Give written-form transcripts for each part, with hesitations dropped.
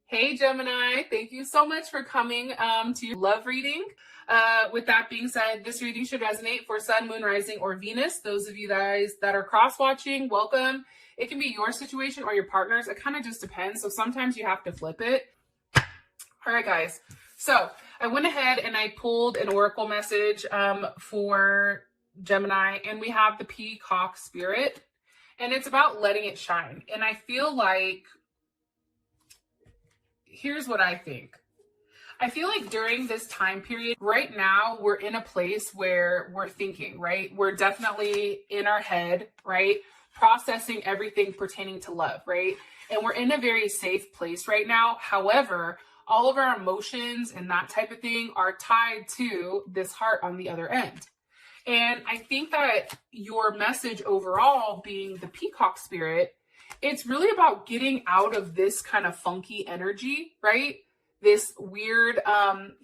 Hey Gemini, thank you so much for coming to your love reading. With that being said, this reading should resonate for Sun, Moon, Rising, or Venus. Those of you guys that are cross-watching, welcome. It can be your situation or your partner's. It kind of just depends. So sometimes you have to flip it. All right, guys. So I went ahead and I pulled an oracle message for Gemini, and we have the Peacock Spirit, and it's about letting it shine. And I feel like, here's what I think. I feel like during this time period, right now, we're in a place where we're thinking, right? We're definitely in our head, right? Processing everything pertaining to love, right? And we're in a very safe place right now. However, all of our emotions and that type of thing are tied to this heart on the other end. And I think that your message overall being the Peacock Spirit, it's really about getting out of this kind of funky energy, right? This weird,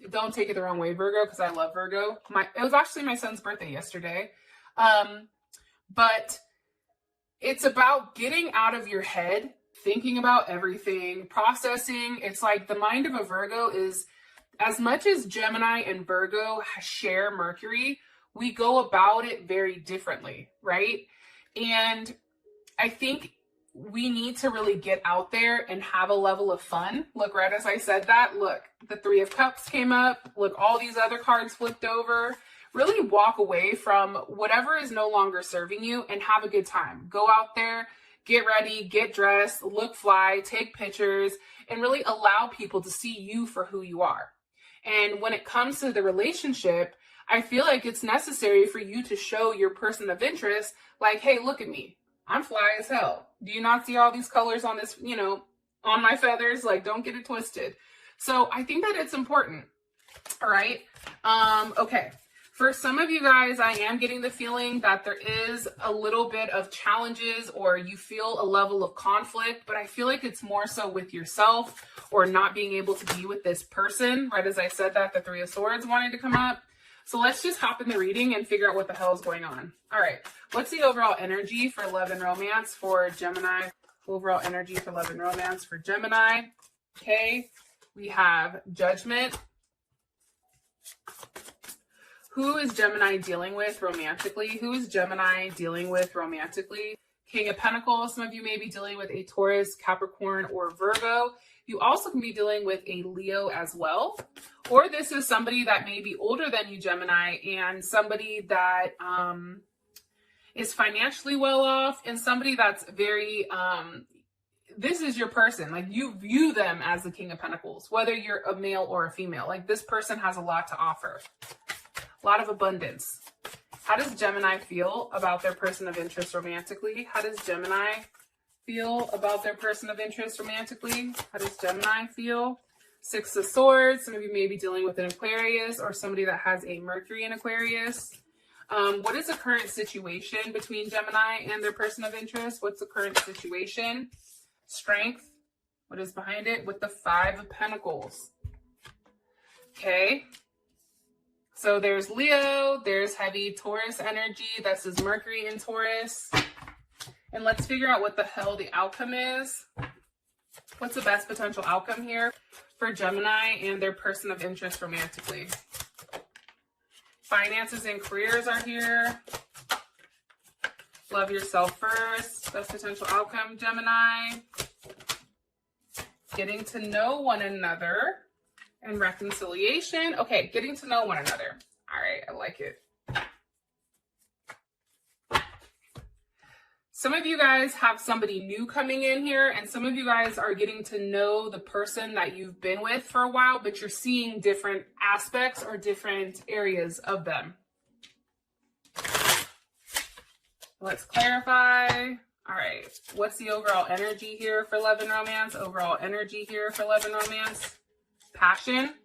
don't take it the wrong way, Virgo, because I love Virgo. It was actually my son's birthday yesterday. But it's about getting out of your head, thinking about everything, processing. It's like the mind of a Virgo is, as much as Gemini and Virgo share Mercury, we go about it very differently, right? And I think we need to really get out there and have a level of fun. Look, right as I said that, look, the Three of Cups came up. Look, all these other cards flipped over. Really walk away from whatever is no longer serving you and have a good time. Go out there, get ready, get dressed, look fly, take pictures, and really allow people to see you for who you are. And when it comes to the relationship, I feel like it's necessary for you to show your person of interest, like, hey, look at me. I'm fly as hell. Do you not see all these colors on this, on my feathers? Like, don't get it twisted. So I think that it's important. All right. Okay. For some of you guys, I am getting the feeling that there is a little bit of challenges or you feel a level of conflict, but I feel like it's more so with yourself or not being able to be with this person. Right as I said that, the Three of Swords wanted to come up. So let's just hop in the reading and figure out what the hell is going on. All right. What's the overall energy for love and romance for Gemini? Overall energy for love and romance for Gemini. Okay. We have Judgment. Who is Gemini dealing with romantically? Who is Gemini dealing with romantically? King of Pentacles. Some of you may be dealing with a Taurus, Capricorn, or Virgo. You also can be dealing with a Leo as well. Or this is somebody that may be older than you, Gemini, and somebody that is financially well off, and somebody that's very, this is your person. Like, you view them as the King of Pentacles, whether you're a male or a female. Like, this person has a lot to offer. A lot of abundance. How does Gemini feel about their person of interest romantically? How does Gemini feel about their person of interest romantically? How does Gemini feel? Six of Swords. Some of you may be dealing with an Aquarius or somebody that has a Mercury in Aquarius. What is the current situation between Gemini and their person of interest? What's the current situation? Strength. What is behind it? With the Five of Pentacles. Okay. So there's Leo, there's heavy Taurus energy. This is Mercury in Taurus. And let's figure out what the hell the outcome is. What's the best potential outcome here for Gemini and their person of interest romantically? Finances and careers are here. Love yourself first. Best potential outcome, Gemini. Getting to know one another. And reconciliation. Okay, getting to know one another. All right, I like it. Some of you guys have somebody new coming in here, and some of you guys are getting to know the person that you've been with for a while, but you're seeing different aspects or different areas of them. Let's clarify. All right, what's the overall energy here for love and romance? Overall energy here for love and romance. Passion.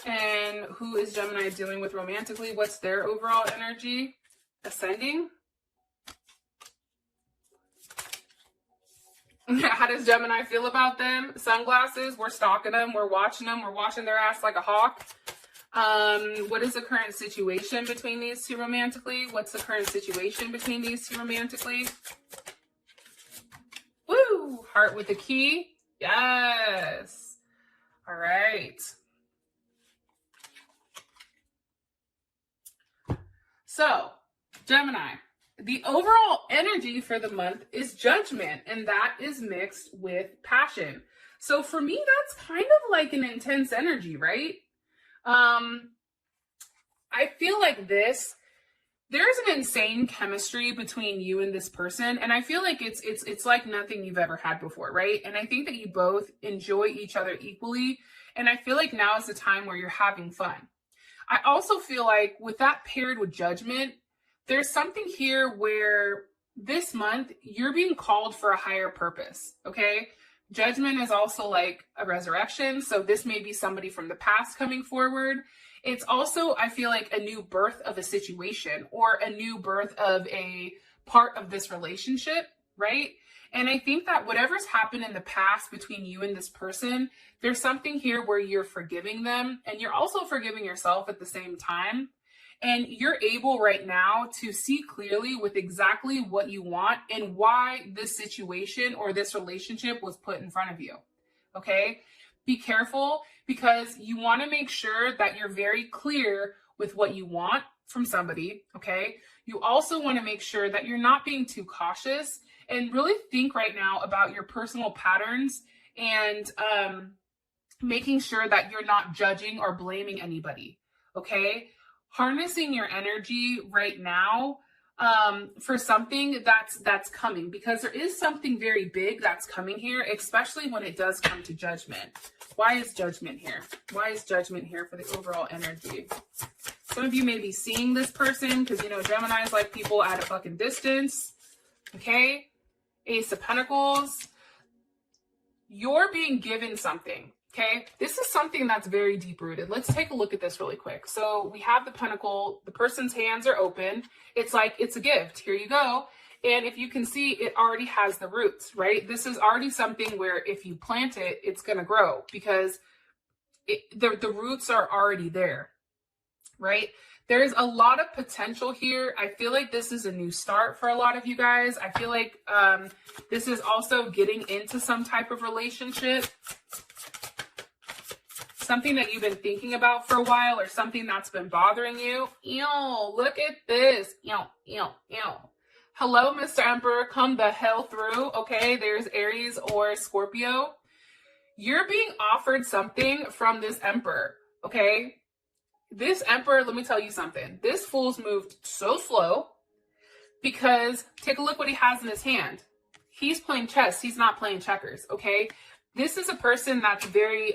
And who is Gemini dealing with romantically? What's their overall energy? Ascending. How does Gemini feel about them? Sunglasses. We're stalking them. We're watching them. We're watching their ass like a hawk. What is the current situation between these two romantically? What's the current situation between these two romantically? Woo! Heart with a key. Yes. All right. So, Gemini, the overall energy for the month is judgment, and that is mixed with passion. So for me, that's kind of like an intense energy, right? I feel like there's an insane chemistry between you and this person, and I feel like it's like nothing you've ever had before, right? And I think that you both enjoy each other equally, and I feel like now is the time where you're having fun. I also feel like with that paired with judgment, there's something here where this month you're being called for a higher purpose, okay? Judgment is also like a resurrection, so this may be somebody from the past coming forward. It's also, I feel like, a new birth of a situation or a new birth of a part of this relationship, right? And I think that whatever's happened in the past between you and this person, there's something here where you're forgiving them and you're also forgiving yourself at the same time. And you're able right now to see clearly with exactly what you want and why this situation or this relationship was put in front of you. Okay? Be careful because you want to make sure that you're very clear with what you want from somebody. Okay? You also want to make sure that you're not being too cautious and really think right now about your personal patterns and making sure that you're not judging or blaming anybody. Okay? Harnessing your energy right now for something that's coming, because there is something very big that's coming here, especially when it does come to judgment. Why is judgment here? Why is judgment here for the overall energy? Some of you may be seeing this person because, you know, Gemini is like people at a fucking distance. Okay? Ace of Pentacles. You're being given something. Okay, this is something that's very deep rooted. Let's take a look at this really quick. So we have the pentacle, the person's hands are open. It's like, it's a gift. Here you go. And if you can see, it already has the roots, right? This is already something where if you plant it, it's going to grow because the roots are already there, right? There's a lot of potential here. I feel like this is a new start for a lot of you guys. I feel like this is also getting into some type of relationship. Something that you've been thinking about for a while or something that's been bothering you. Ew, look at this. Ew, ew, ew. Hello, Mr. Emperor. Come the hell through. Okay, there's Aries or Scorpio. You're being offered something from this Emperor, okay? This Emperor, let me tell you something. This fool's moved so slow because take a look what he has in his hand. He's playing chess. He's not playing checkers, okay? This is a person that's very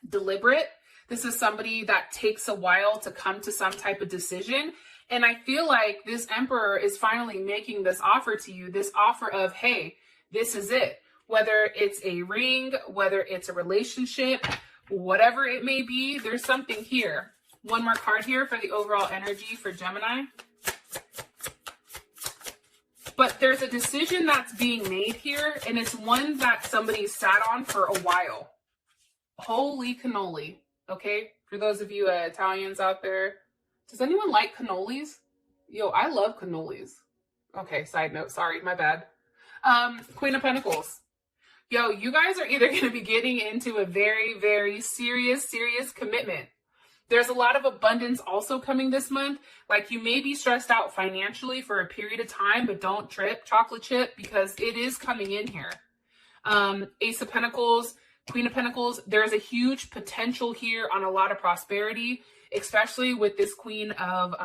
deliberate. This is somebody that takes a while to come to some type of decision. And I feel like this Emperor is finally making this offer to you, this offer of, hey, this is it. Whether it's a ring, whether it's a relationship, whatever it may be, there's something here. One more card here for the overall energy for Gemini. But there's a decision that's being made here, and it's one that somebody sat on for a while. Holy cannoli, okay? For those of you Italians out there, does anyone like cannolis? Yo, I love cannolis. Okay, side note, sorry, my bad. Queen of Pentacles. Yo, you guys are either going to be getting into a very, very serious commitment. There's a lot of abundance also coming this month. Like you may be stressed out financially for a period of time, but don't trip, chocolate chip, because it is coming in here. Ace of Pentacles, Queen of Pentacles, there's a huge potential here on a lot of prosperity, especially with this Queen of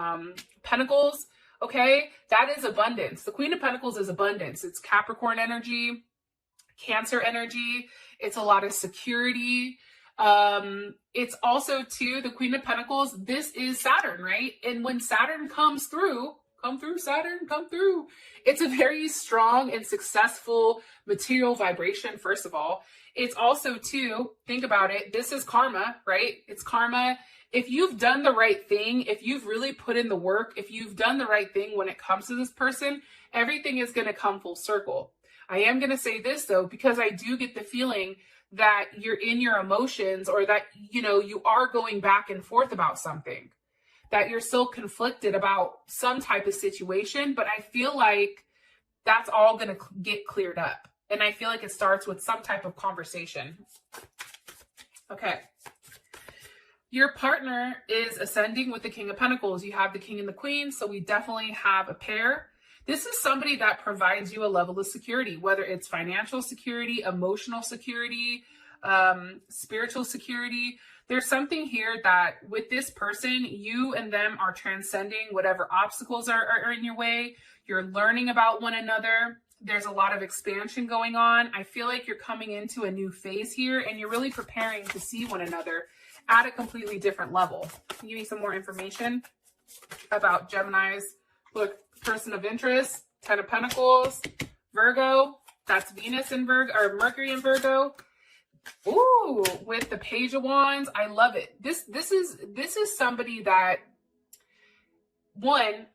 Pentacles, okay? That is abundance. The Queen of Pentacles is abundance. It's Capricorn energy, Cancer energy. It's a lot of security. It's also, too, the Queen of Pentacles, this is Saturn, right? And when Saturn comes through, come through, Saturn, come through. It's a very strong and successful material vibration, first of all. It's also, too, think about it, this is karma, right? It's karma. If you've done the right thing, if you've really put in the work, if you've done the right thing when it comes to this person, everything is going to come full circle. I am going to say this, though, because I do get the feeling that you're in your emotions or that, you know, you are going back and forth about something, that you're still conflicted about some type of situation. But I feel like that's all going to get cleared up. And I feel like it starts with some type of conversation. Okay. Your partner is ascending with the King of Pentacles. You have the King and the Queen, so we definitely have a pair. This is somebody that provides you a level of security, whether it's financial security, emotional security, spiritual security. There's something here that with this person, you and them are transcending whatever obstacles are in your way. You're learning about one another. There's a lot of expansion going on. I feel like you're coming into a new phase here, and you're really preparing to see one another at a completely different level. Can you give me some more information about Gemini's person of interest? 10 of Pentacles, Virgo. That's Venus in Virgo, or Mercury in Virgo. Ooh, with the Page of Wands. I love it. This is somebody that, one,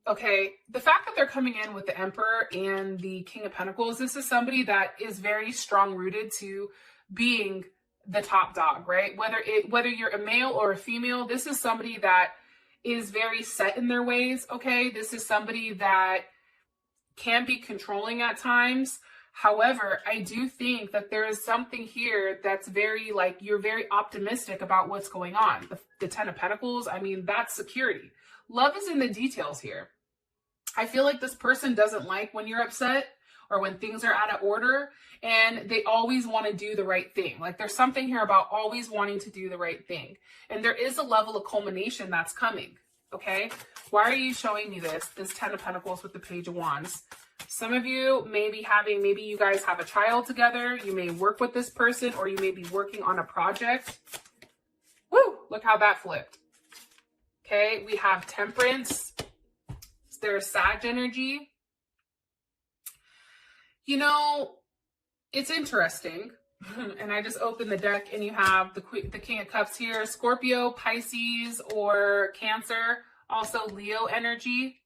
okay, the fact that they're coming in with the Emperor and the King of Pentacles, this is somebody that is very strong rooted to being the top dog, right? Whether you're a male or a female, this is somebody that is very set in their ways, okay? This is somebody that can be controlling at times. However, I do think that there is something here that's very, like, you're very optimistic about what's going on. The 10 of Pentacles, I mean, that's security. Love is in the details here. I feel like this person doesn't like when you're upset or when things are out of order, and they always want to do the right thing. Like, there's something here about always wanting to do the right thing. And there is a level of culmination that's coming, okay? Why are you showing me this 10 of Pentacles with the Page of Wands? Some of you may be having, maybe you guys have a child together. You may work with this person, or you may be working on a project. Woo, look how that flipped. Okay, we have Temperance. There's Sag energy. You know, it's interesting. And I just opened the deck and you have the King of Cups here. Scorpio, Pisces, or Cancer. Also Leo energy.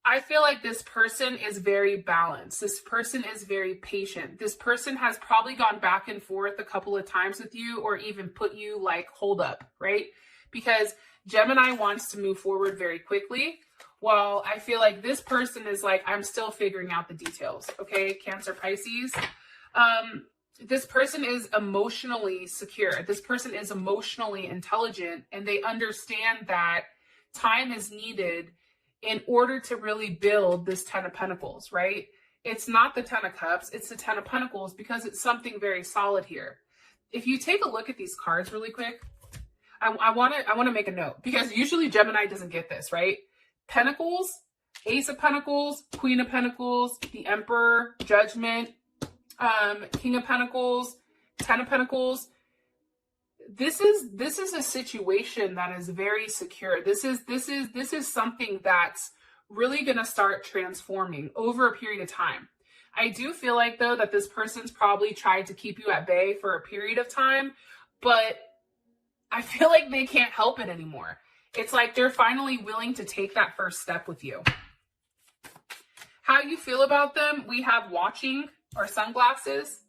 I feel like this person is very balanced. This person is very patient. This person has probably gone back and forth a couple of times with you, or even put you like, hold up, right? Because Gemini wants to move forward very quickly. Well, I feel like this person is like, I'm still figuring out the details. Okay, Cancer, Pisces. This person is emotionally secure. This person is emotionally intelligent, and they understand that time is needed in order to really build this 10 of Pentacles, right? It's not the 10 of Cups, it's the 10 of Pentacles, because it's something very solid here. If you take a look at these cards really quick, I want to make a note, because usually Gemini doesn't get this, right? Pentacles, Ace of Pentacles, Queen of Pentacles, the Emperor, Judgment, King of Pentacles, 10 of Pentacles. This is a situation that is very secure. This is something that's really going to start transforming over a period of time. I do feel like, though, that this person's probably tried to keep you at bay for a period of time, but I feel like they can't help it anymore. It's like they're finally willing to take that first step with you. How you feel about them? We have watching, or sunglasses,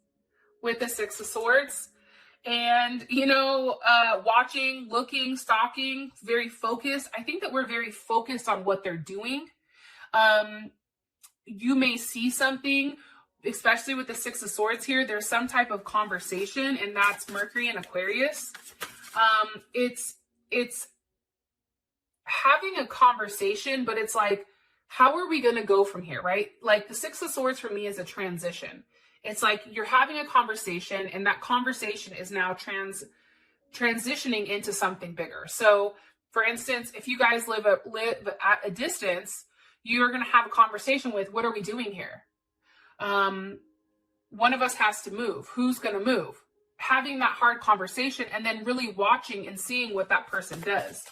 with the Six of Swords. And, you know, watching, looking, stalking, very focused. I think that we're very focused on what they're doing. You may see something, especially with the Six of Swords here. There's some type of conversation, and that's Mercury and Aquarius. It's having a conversation, but it's like, how are we going to go from here, right? Like, the Six of Swords for me is a transition. It's like you're having a conversation, and that conversation is now transitioning into something bigger. So, for instance, if you guys live at a distance, you're going to have a conversation with, what are we doing here? One of us has to move. Who's going to move? Having that hard conversation, and then really watching and seeing what that person does.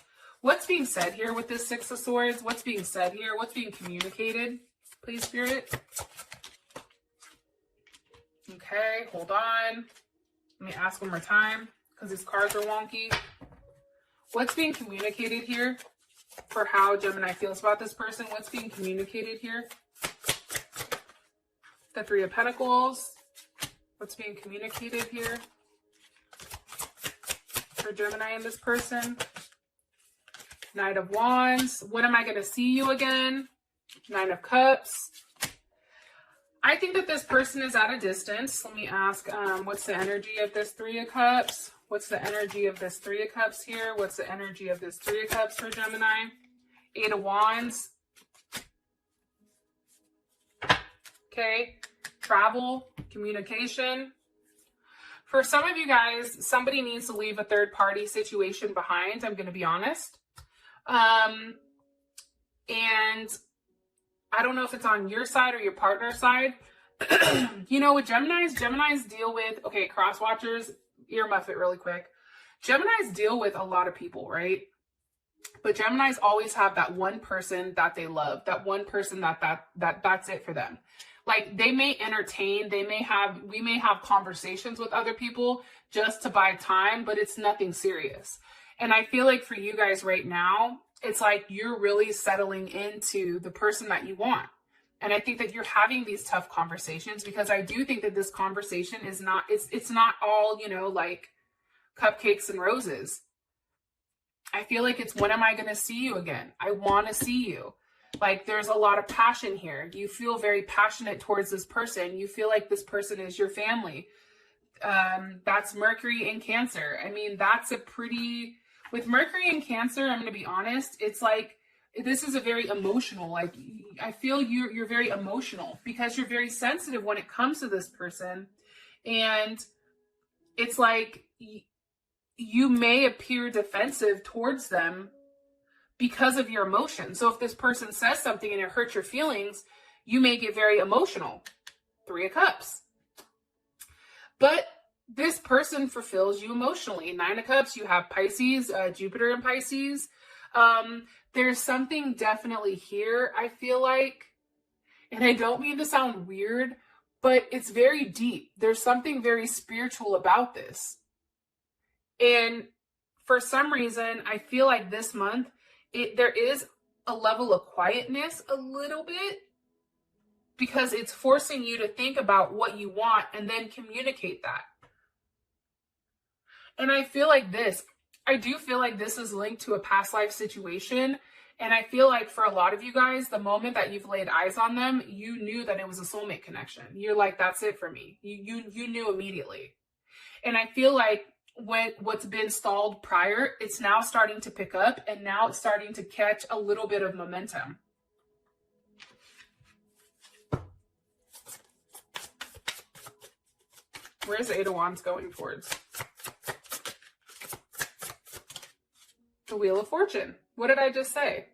What's being said here with this Six of Swords? What's being said here? What's being communicated? Please, Spirit. Okay, hold on. Let me ask one more time, because these cards are wonky. What's being communicated here for how Gemini feels about this person? What's being communicated here? The Three of Pentacles. What's being communicated here for Gemini and this person? Knight of Wands. When am I going to see you again? Nine of Cups. I think that this person is at a distance. Let me ask, what's the energy of this Three of Cups? What's the energy of this Three of Cups here? What's the energy of this Three of Cups for Gemini? Eight of Wands. Okay. Travel, communication. For some of you guys, somebody needs to leave a third party situation behind. I'm going to be honest. And I don't know if it's on your side or your partner's side. You know, with Geminis deal with, okay, cross watchers, earmuff it really quick. Geminis deal with a lot of people, right? But Geminis always have that one person that they love, that one person that's it for them. Like, they may entertain, we may have conversations with other people just to buy time, but it's nothing serious. And I feel like for you guys right now, it's like you're really settling into the person that you want. And I think that you're having these tough conversations, because I do think that this conversation is not, it's not all, you know, like cupcakes and roses. I feel like it's, when am I going to see you again? I want to see you. Like, there's a lot of passion here. You feel very passionate towards this person. You feel like this person is your family. That's Mercury in Cancer. I mean, that's a pretty, with Mercury in Cancer, I'm going to be honest, it's like, this is a very emotional, like, I feel you're very emotional because you're very sensitive when it comes to this person. And it's like, you may appear defensive towards them because of your emotions. So if this person says something and it hurts your feelings, you may get very emotional. Three of Cups. But this person fulfills you emotionally. Nine of Cups, you have Pisces, Jupiter in Pisces. There's something definitely here, I feel like, and I don't mean to sound weird, but it's very deep. There's something very spiritual about this. And for some reason, I feel like this month, there is a level of quietness a little bit, because it's forcing you to think about what you want and then communicate that. And I feel like I do feel like this is linked to a past life situation. And I feel like for a lot of you guys, the moment that you've laid eyes on them, you knew that it was a soulmate connection. You're like, that's it for me. You knew immediately. And I feel like what's been stalled prior, it's now starting to pick up, and now it's starting to catch a little bit of momentum. Where's the Eight of Wands going towards? The Wheel of Fortune. What did I just say?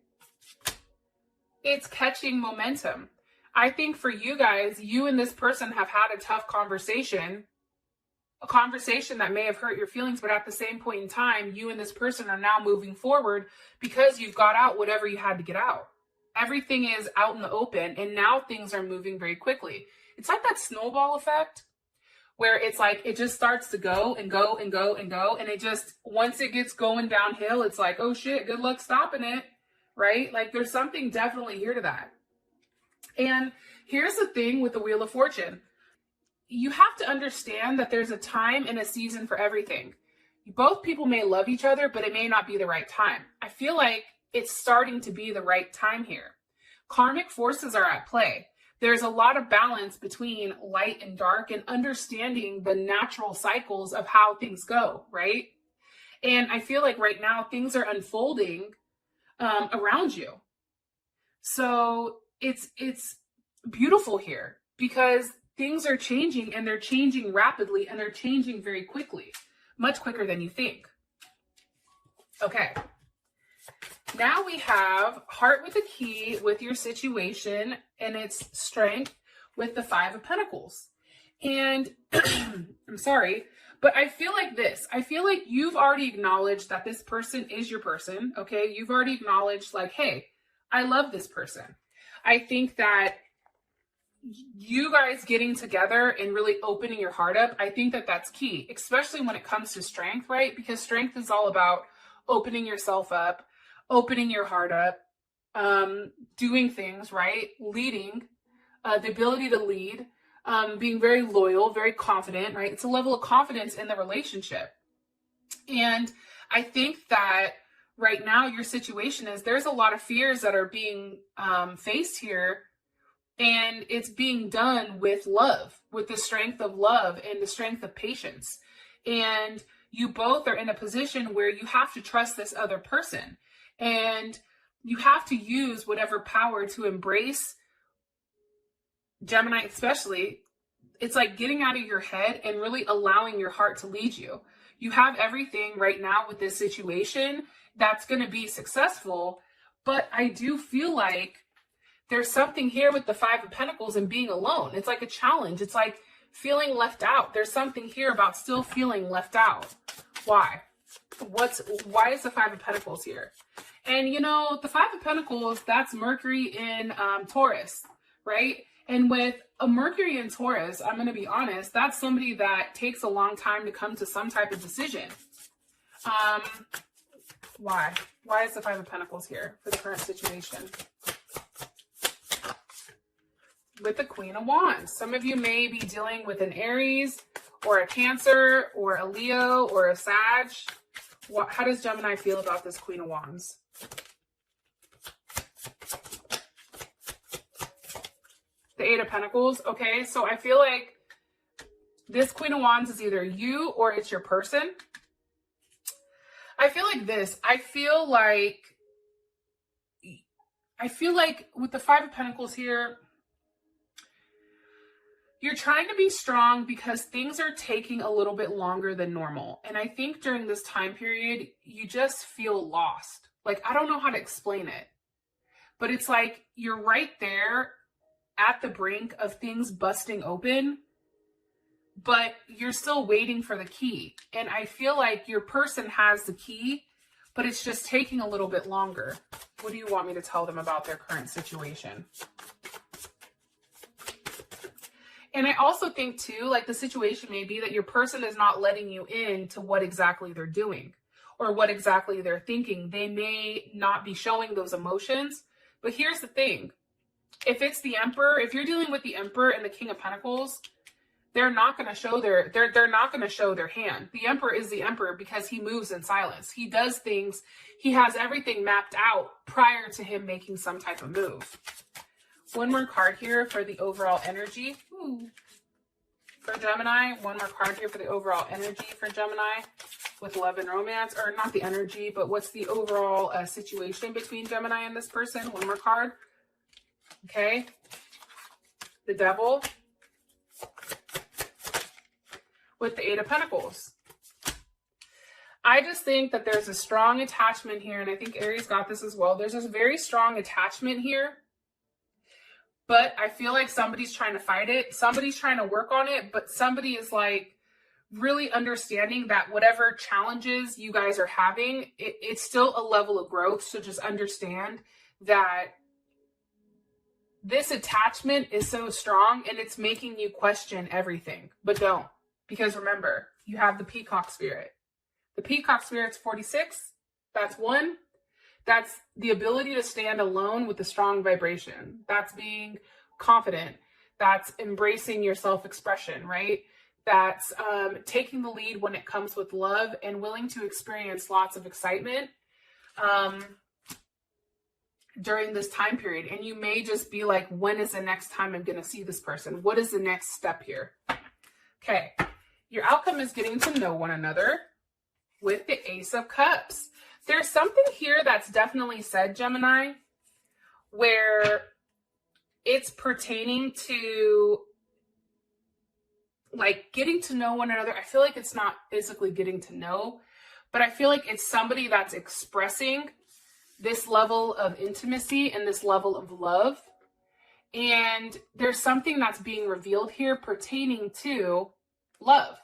It's catching momentum. I think for you guys, you and this person have had a tough conversation, a conversation that may have hurt your feelings, but at the same point in time, you and this person are now moving forward because you've got out whatever you had to get out. Everything is out in the open, and now things are moving very quickly. It's like that snowball effect where it's like it just starts to go and go and go and go, and it just, once it gets going downhill, it's like, oh shit, good luck stopping it, right? Like, there's something definitely here to that. And here's the thing with the Wheel of Fortune. You have to understand that there's a time and a season for everything. Both people may love each other, but it may not be the right time. I feel like it's starting to be the right time here. Karmic forces are at play. There's a lot of balance between light and dark, and understanding the natural cycles of how things go, right? And I feel like right now things are unfolding around you. So it's beautiful here, because things are changing, and they're changing rapidly, and they're changing very quickly, much quicker than you think. Okay. Now we have Heart with a Key with your situation and its strength with the Five of Pentacles. And I'm sorry, but I feel like this. I feel like you've already acknowledged that this person is your person, okay? You've already acknowledged, like, hey, I love this person. I think that you guys getting together and really opening your heart up, I think that that's key, especially when it comes to strength, right? Because strength is all about opening yourself up, opening your heart up, doing things, right? Leading, the ability to lead, being very loyal, very confident, right? It's a level of confidence in the relationship. And I think that right now your situation is, there's a lot of fears that are being faced here, And it's being done with love, with the strength of love and the strength of patience. And you both are in a position where you have to trust this other person. And you have to use whatever power to embrace, Gemini especially. It's like getting out of your head and really allowing your heart to lead you. You have everything right now with this situation that's going to be successful. But I do feel like there's something here with the Five of Pentacles and being alone. It's like a challenge. It's like feeling left out. There's something here about still feeling left out. Why? Why is the Five of Pentacles here? And you know, the Five of Pentacles, that's Mercury in Taurus, right? And with a Mercury in Taurus, I'm going to be honest, that's somebody that takes a long time to come to some type of decision. Why? Why is the Five of Pentacles here for the current situation? With the Queen of Wands. Some of you may be dealing with an Aries or a Cancer or a Leo or a Sag. How does Gemini feel about this Queen of Wands? The Eight of Pentacles. Okay, so I feel like this Queen of Wands is either you or it's your person. I feel like this. I feel like with the Five of Pentacles here, you're trying to be strong because things are taking a little bit longer than normal. And I think during this time period, you just feel lost. Like, I don't know how to explain it, but it's like you're right there at the brink of things busting open, but you're still waiting for the key. And I feel like your person has the key, but it's just taking a little bit longer. What do you want me to tell them about their current situation? And I also think too, like the situation may be that your person is not letting you in to what exactly they're doing or what exactly they're thinking. They may not be showing those emotions, but here's the thing. If it's the Emperor, if you're dealing with the Emperor and the King of Pentacles, they're not going to show they're not going to show their hand. The Emperor is the Emperor because he moves in silence. He does things. He has everything mapped out prior to him making some type of move. One more card here for the overall energy. For Gemini. One more card here for the overall energy for Gemini with love and romance. Or not the energy, but what's the overall situation between Gemini and this person? One more card. Okay. The Devil. With the Eight of Pentacles. I just think that there's a strong attachment here, and I think Aries got this as well. There's this very strong attachment here. But I feel like somebody's trying to fight it. Somebody's trying to work on it. But somebody is like really understanding that whatever challenges you guys are having, it's still a level of growth. So just understand that this attachment is so strong and it's making you question everything. But don't. Because remember, you have the Peacock Spirit. The Peacock Spirit's 46. That's one. That's the ability to stand alone with a strong vibration. That's being confident. That's embracing your self-expression, right? That's taking the lead when it comes with love and willing to experience lots of excitement during this time period. And you may just be like, when is the next time I'm going to see this person? What is the next step here? Okay. Your outcome is getting to know one another with the Ace of Cups. There's something here that's definitely said, Gemini, where it's pertaining to like getting to know one another. I feel like it's not physically getting to know, but I feel like it's somebody that's expressing this level of intimacy and this level of love. And there's something that's being revealed here pertaining to love.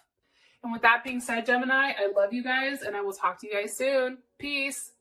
And with that being said, Gemini, I love you guys and I will talk to you guys soon. Peace.